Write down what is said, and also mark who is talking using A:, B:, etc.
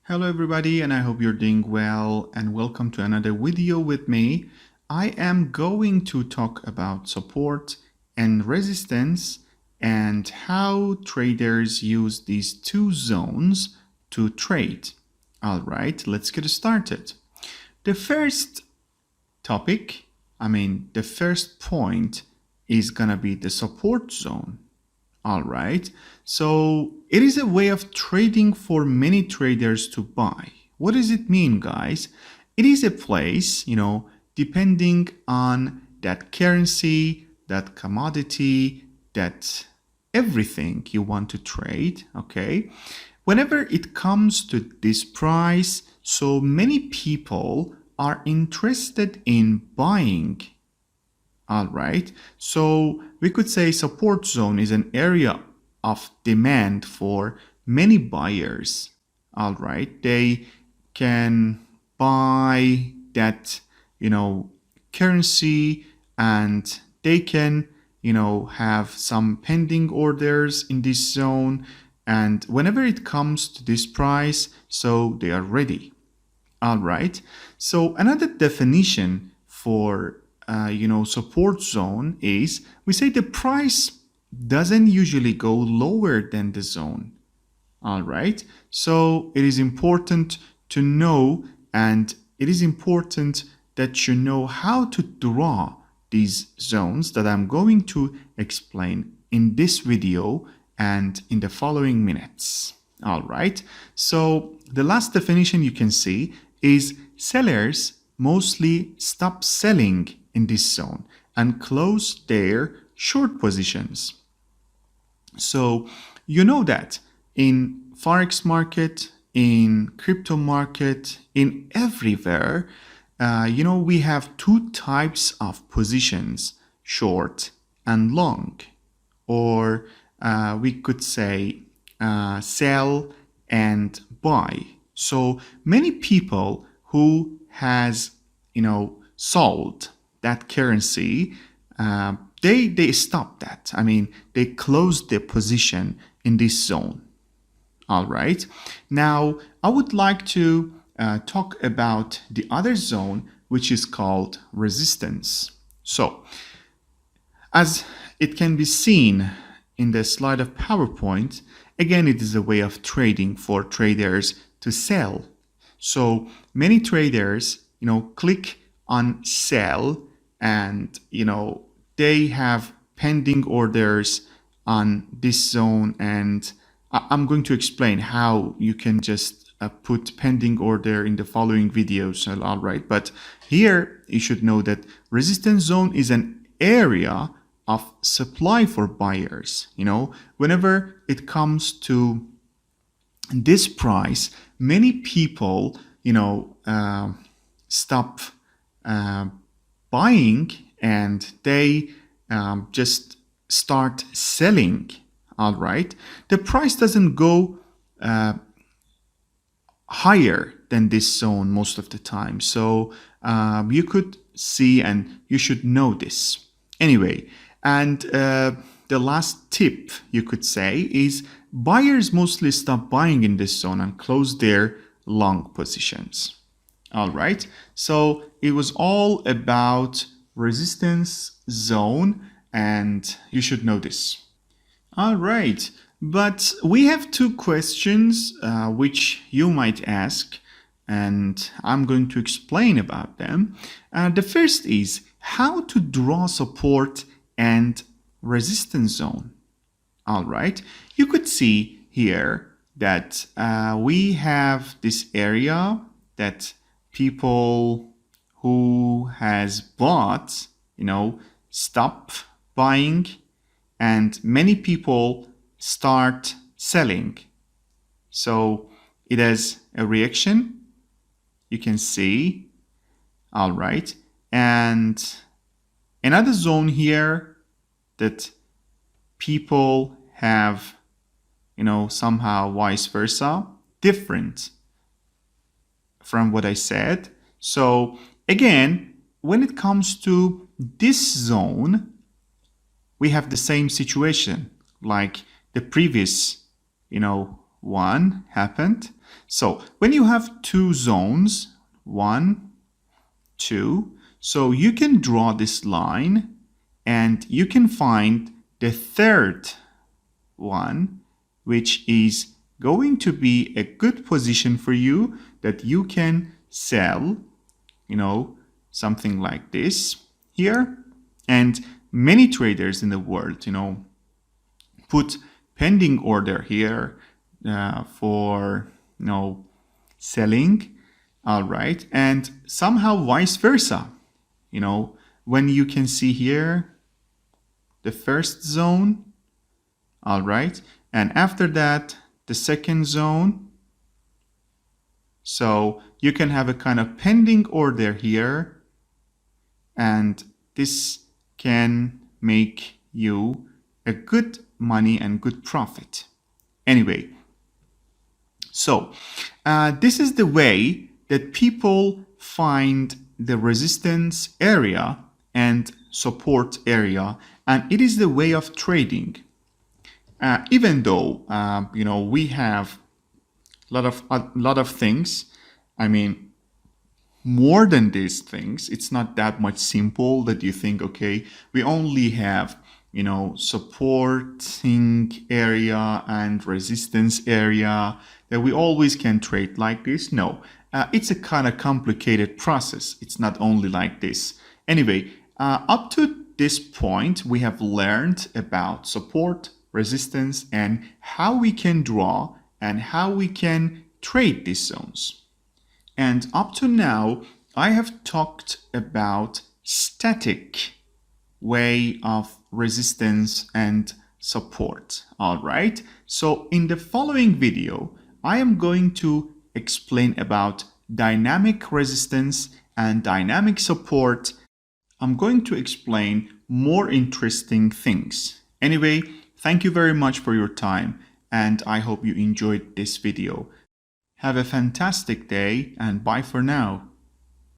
A: Hello everybody, and I hope you're doing well, and welcome to another video with me. I am going to talk about support and resistance and how traders use these two zones to trade. All right, let's get started. The first topic, the first point is gonna be the support zone. All right. So it is a way of trading for many traders to buy. What does it mean, guys? It is a place, depending on that currency, that commodity, that everything you want to trade, okay? Whenever it comes to this price, so many people are interested in buying. All right, so we could say support zone is an area of demand for many buyers. All right, they can buy that, currency, and they can, have some pending orders in this zone. And whenever it comes to this price, so they are ready. All right, so another definition for support zone is we say the price doesn't usually go lower than the zone. All right, so it is important to know, and it is important that you know how to draw these zones that I'm going to explain in this video and in the following minutes. All right, so the last definition you can see is sellers mostly stop selling in this zone and close their short positions. So you know that in forex market, in crypto market, in everywhere, we have two types of positions, short and long, or we could say sell and buy. So many people who has sold that currency, they stop that. They close their position in this zone. All right. Now I would like to talk about the other zone, which is called resistance. So as it can be seen in the slide of PowerPoint, again, it is a way of trading for traders to sell. So many traders, click on sell, and, they have pending orders on this zone. And I'm going to explain how you can just put pending order in the following videos. All right. But here you should know that resistance zone is an area of supply for buyers. Whenever it comes to this price, many people, stop buying, and they just start selling. All right, the price doesn't go higher than this zone most of the time. So you could see, and you should know this anyway. And the last tip you could say is buyers mostly stop buying in this zone and close their long positions. All right, so it was all about resistance zone, and you should know this. All right, but we have two questions which you might ask, and I'm going to explain about them. The first is how to draw support and resistance zone. All right, you could see here that we have this area that people who has bought, stop buying, and many people start selling. So it has a reaction, you can see. All right, and another zone here that people have, somehow vice versa, different from what I said. So again, when it comes to this zone, we have the same situation like the previous, 1 happened. So when you have two zones, 1, 2, so you can draw this line and you can find the third one, which is going to be a good position for you that you can sell, something like this here. And many traders in the world, put pending order here for, selling. All right. And somehow vice versa, when you can see here the first zone. All right. And after that, the second zone. So you can have a kind of pending order here. And this can make you a good money and good profit. Anyway, so this is the way that people find the resistance area and support area, and it is the way of trading. Even though we have a lot of things, I mean, more than these things, it's not that much simple that you think, okay, we only have supporting area and resistance area, that we always can trade like this. No, it's a kind of complicated process. It's not only like this. Anyway, up to this point, we have learned about support, resistance, and how we can draw and how we can trade these zones. And up to now, I have talked about static way of resistance and support. All right. So in the following video, I am going to explain about dynamic resistance and dynamic support. I'm going to explain more interesting things. Anyway, thank you very much for your time, and I hope you enjoyed this video. Have a fantastic day, and bye for now.